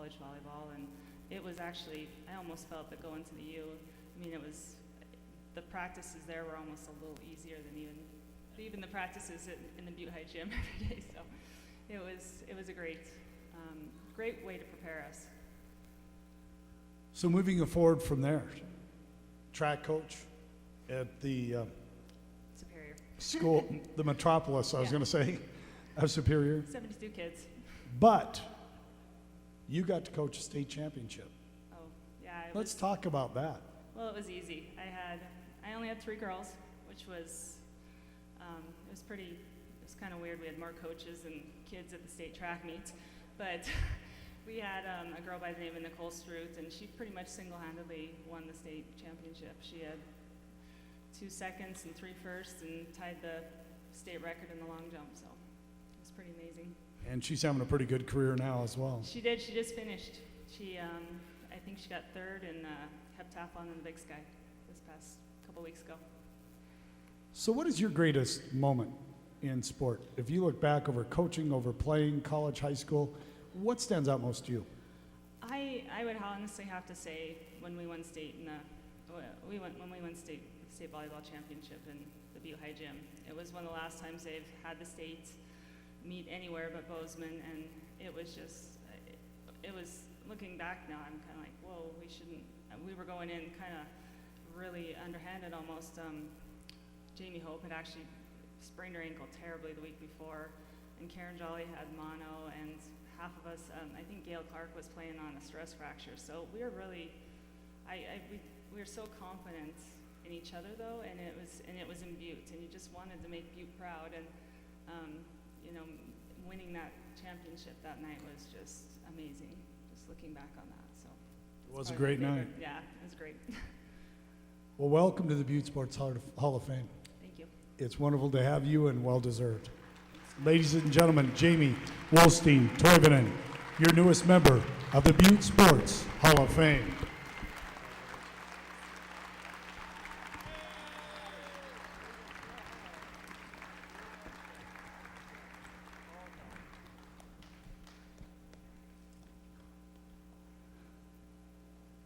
college volleyball, and it was actually, I almost felt that going to the U, I mean, the practices there were almost a little easier than even the practices in the Butte High gym every day. So it was a great way to prepare us. So moving forward from there, track coach at the Superior. school, the Metropolis, I was going to say, of Superior. 72 kids. But you got to coach a state championship. Oh, yeah. Let's talk about that. Well, it was easy. I only had 3 girls, which was, it was kind of weird. We had more coaches and kids at the state track meets, but we had a girl by the name of Nicole Struth, and she pretty much single-handedly won the state championship. She had 2 seconds and 3 firsts and tied the state record in the long jump, so it was pretty amazing. And she's having a pretty good career now as well. She did. She just finished. I think she got 3rd in heptathlon in the Big Sky this past couple weeks ago. So what is your greatest moment in sport? If you look back over coaching, over playing, college, high school, what stands out most to you? I would honestly have to say when we won state state volleyball championship in the Butte High gym. It was one of the last times they've had the state meet anywhere but Bozeman, and it was looking back now, I'm kind of like, whoa, we were going in kind of really underhanded almost. Jamie Hope had actually sprained her ankle terribly the week before, and Karen Jolly had mono, and half of us, I think Gail Clark was playing on a stress fracture. So we were really, we were so confident in each other though, and it was in Butte, and you just wanted to make Butte proud, and winning that championship that night was just amazing. Just looking back on that, so it was a great night. Yeah, it was great. Well, welcome to the Butte Sports Hall of Fame. Thank you. It's wonderful to have you, and well deserved. Ladies and gentlemen, Jamie Wolstein Toivonen, your newest member of the Butte Sports Hall of Fame.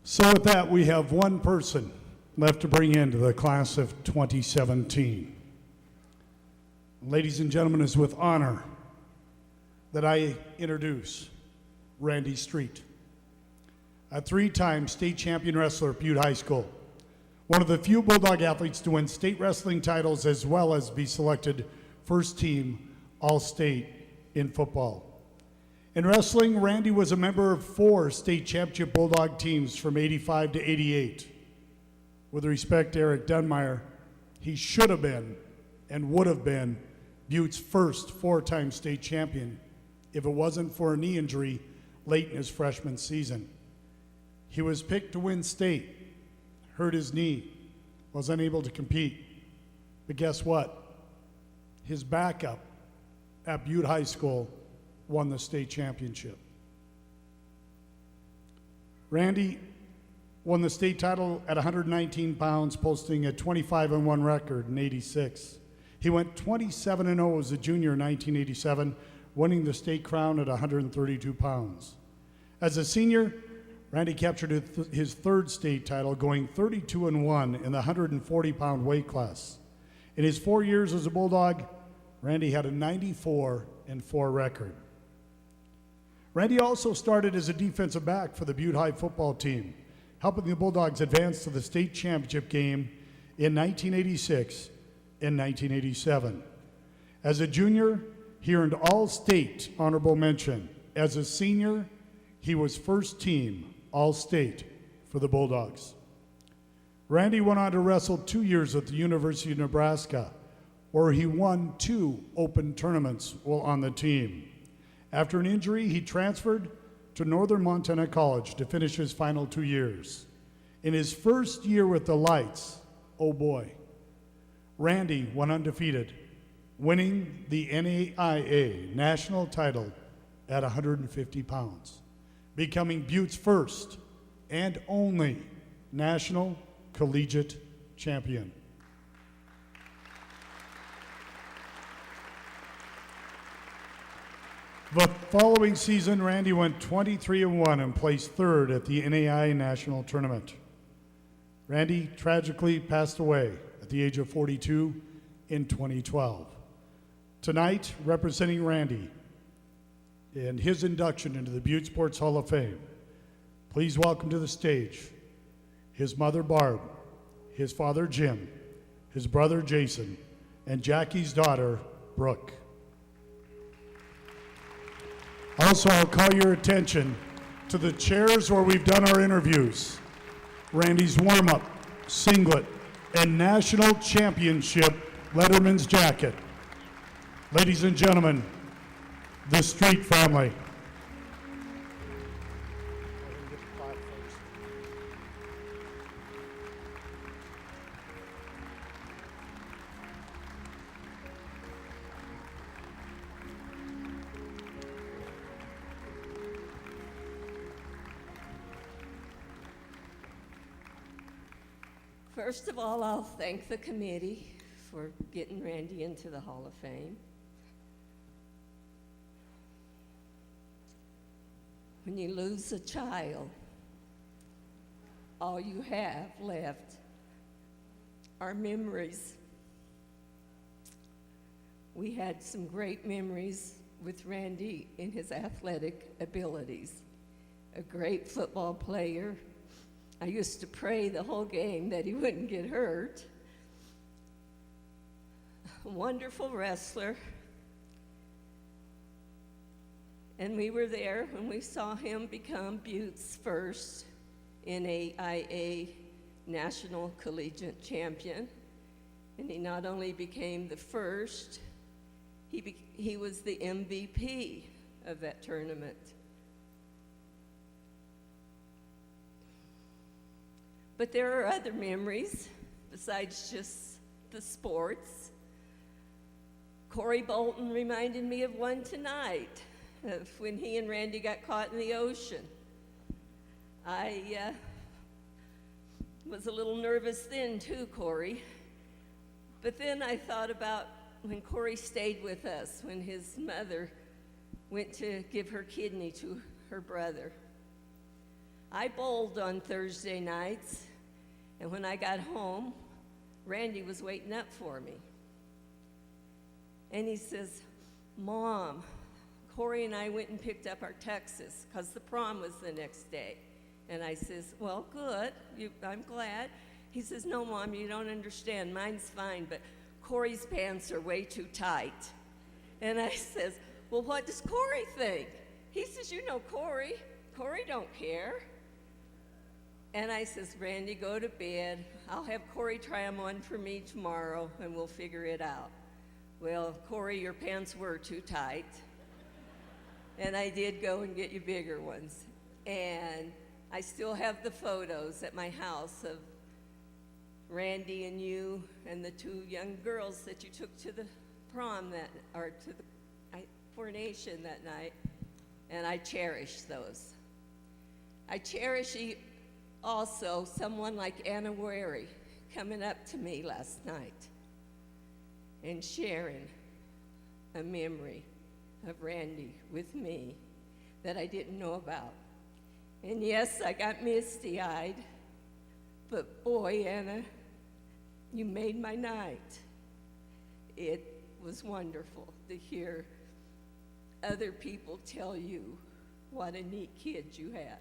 So with that, we have one person left to bring into the class of 2017. Ladies and gentlemen, it's with honor that I introduce Randy Street, a 3-time state champion wrestler at Butte High School, one of the few Bulldog athletes to win state wrestling titles as well as be selected first team All-State in football. In wrestling, Randy was a member of 4 state championship Bulldog teams from 85 to 88. With respect to Eric Dunmeyer, he should have been and would have been Butte's first 4-time state champion if it wasn't for a knee injury late in his freshman season. He was picked to win state, hurt his knee, was unable to compete. But guess what? His backup at Butte High School won the state championship. Randy won the state title at 119 pounds, posting a 25-1 record in '86. He went 27-0 as a junior in 1987, winning the state crown at 132 pounds. As a senior, Randy captured his 3rd state title, going 32-1 in the 140-pound weight class. In his 4 years as a Bulldog, Randy had a 94-4 record. Randy also started as a defensive back for the Butte High football team, helping the Bulldogs advance to the state championship game in 1986 and 1987. As a junior, he earned All-State honorable mention. As a senior, he was first team All-State for the Bulldogs. Randy went on to wrestle 2 years at the University of Nebraska, where he won 2 open tournaments while on the team. After an injury, he transferred to Northern Montana College to finish his final 2 years. In his first year with the Lights, oh boy, Randy went undefeated, winning the NAIA national title at 150 pounds, becoming Butte's first and only national collegiate champion. The following season, Randy went 23-1 and placed third at the NAI National Tournament. Randy tragically passed away at the age of 42 in 2012. Tonight, representing Randy and his induction into the Butte Sports Hall of Fame, please welcome to the stage his mother Barb, his father Jim, his brother Jason, and Jackie's daughter Brooke. Also, I'll call your attention to the chairs where we've done our interviews. Randy's warm-up, singlet, and national championship letterman's jacket. Ladies and gentlemen, the Street family. First of all, I'll thank the committee for getting Randy into the Hall of Fame. When you lose a child, all you have left are memories. We had some great memories with Randy in his athletic abilities. A great football player. I used to pray the whole game that he wouldn't get hurt. A wonderful wrestler. And we were there when we saw him become Butte's first NAIA National Collegiate Champion. And he not only became the first, he was the MVP of that tournament. But there are other memories besides just the sports. Corey Bolton reminded me of one tonight, of when he and Randy got caught in the ocean. I was a little nervous then too, Corey. But then I thought about when Corey stayed with us, when his mother went to give her kidney to her brother. I bowled on Thursday nights, and when I got home, Randy was waiting up for me. And he says, "Mom, Corey and I went and picked up our tuxes because the prom was the next day." And I says, "Well, good, I'm glad." He says, "No, Mom, you don't understand. Mine's fine, but Corey's pants are way too tight." And I says, "Well, what does Corey think?" He says, "You know Corey. Corey don't care." And I says, "Randy, go to bed. I'll have Corey try them on for me tomorrow, and we'll figure it out." Well, Corey, your pants were too tight. And I did go and get you bigger ones. And I still have the photos at my house of Randy and you and the two young girls that you took to the prom or to the coronation that night. And I cherish those. I cherish also someone like Anna Wary coming up to me last night and sharing a memory of Randy with me that I didn't know about. And yes, I got misty-eyed, but boy, Anna, you made my night. It was wonderful to hear other people tell you what a neat kid you had.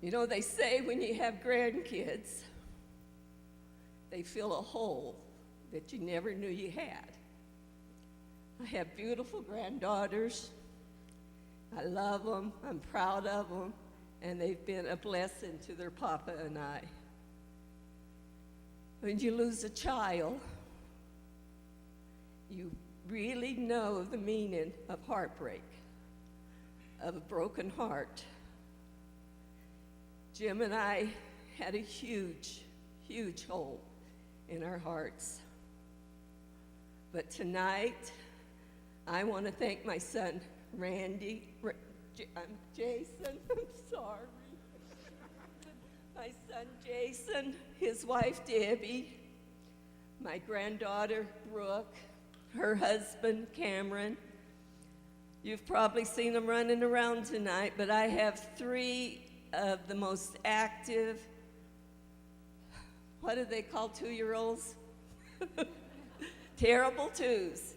You know, they say when you have grandkids, they fill a hole that you never knew you had. I have beautiful granddaughters. I love them, I'm proud of them, and they've been a blessing to their papa and I. When you lose a child, you really know the meaning of heartbreak, of a broken heart. Jim and I had a huge, huge hole in our hearts. But tonight, I want to thank my son, Jason, I'm sorry. My son, Jason, his wife, Debbie, my granddaughter, Brooke, her husband, Cameron, You've probably seen them running around tonight, but I have 3 of the most active, what do they call 2-year-olds? Terrible twos.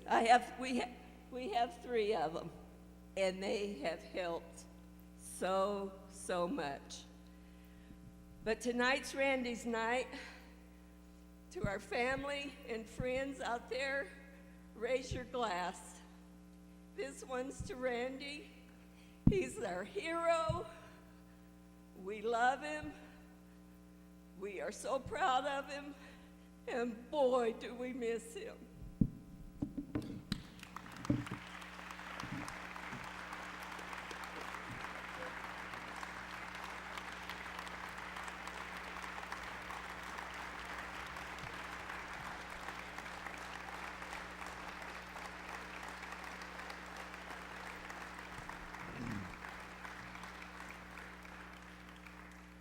We have 3 of them, and they have helped so much. But tonight's Randy's night. To our family and friends out there, raise your glass. This one's to Randy. He's our hero. We love him. We are so proud of him. And boy, do we miss him.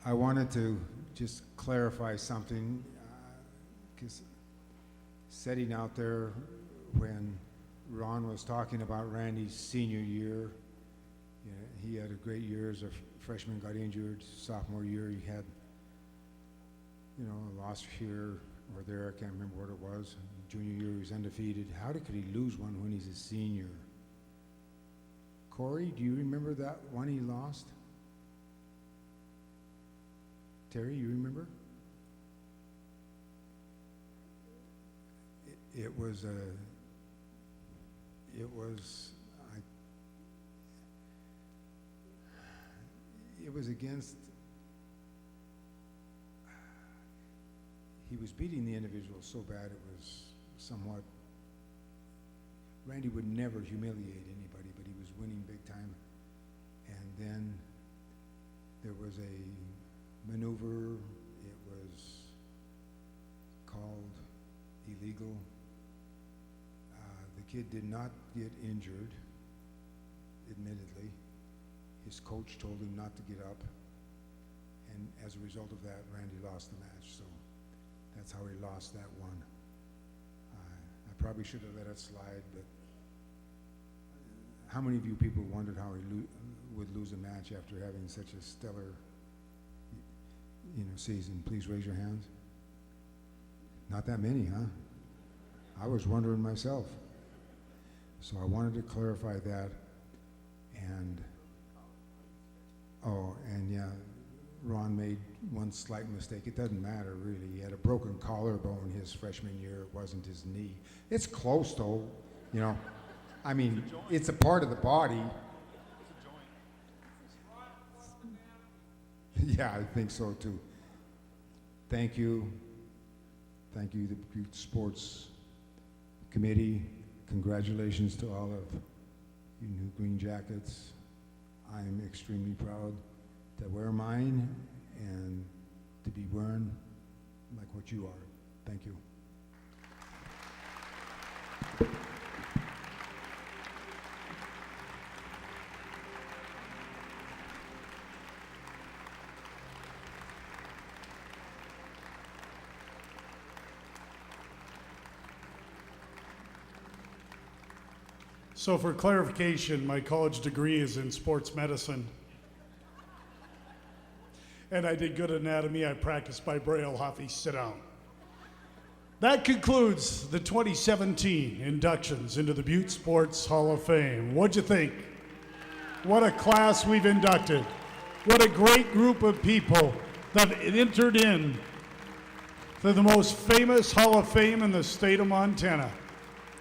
I wanted to just clarify something, because sitting out there when Ron was talking about Randy's senior year, he had a great year as a freshman, got injured. Sophomore year, he had, a loss here or there, I can't remember what it was. Junior year, he was undefeated. How could he lose one when he's a senior? Corey, do you remember that one he lost? Terry, you remember? It was against, he was beating the individual so bad it was somewhat, Randy would never humiliate anybody, but he was winning big time. And then there was a maneuver, it was called illegal. The kid did not get injured, admittedly. His coach told him not to get up, and as a result of that, Randy lost the match, so that's how he lost that one. I probably should have let it slide, but how many of you people wondered how he would lose a match after having such a stellar season? Please raise your hands. Not that many, huh? I was wondering myself. So I wanted to clarify that. And yeah, Ron made one slight mistake. It doesn't matter, really. He had a broken collarbone his freshman year. It wasn't his knee. It's close, though, I mean, it's a part of the body. Yeah, I think so, too. Thank you. Thank you, the Butte Sports Committee. Congratulations to all of you new Green Jackets. I'm extremely proud to wear mine and to be wearing like what you are. Thank you. So for clarification, my college degree is in sports medicine. And I did good anatomy. I practiced by Braille. Hoffy, sit down. That concludes the 2017 inductions into the Butte Sports Hall of Fame. What'd you think? What a class we've inducted. What a great group of people that entered in to the most famous Hall of Fame in the state of Montana.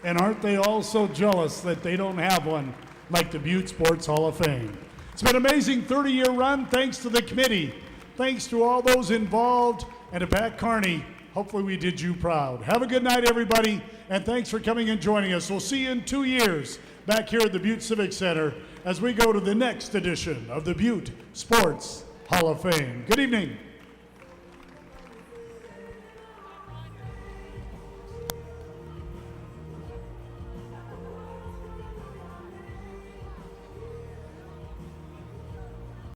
And aren't they all so jealous that they don't have one like the Butte Sports Hall of Fame? It's been an amazing 30-year run. Thanks to the committee. Thanks to all those involved. And to Pat Carney, hopefully we did you proud. Have a good night, everybody. And thanks for coming and joining us. We'll see you in 2 years back here at the Butte Civic Center as we go to the next edition of the Butte Sports Hall of Fame. Good evening.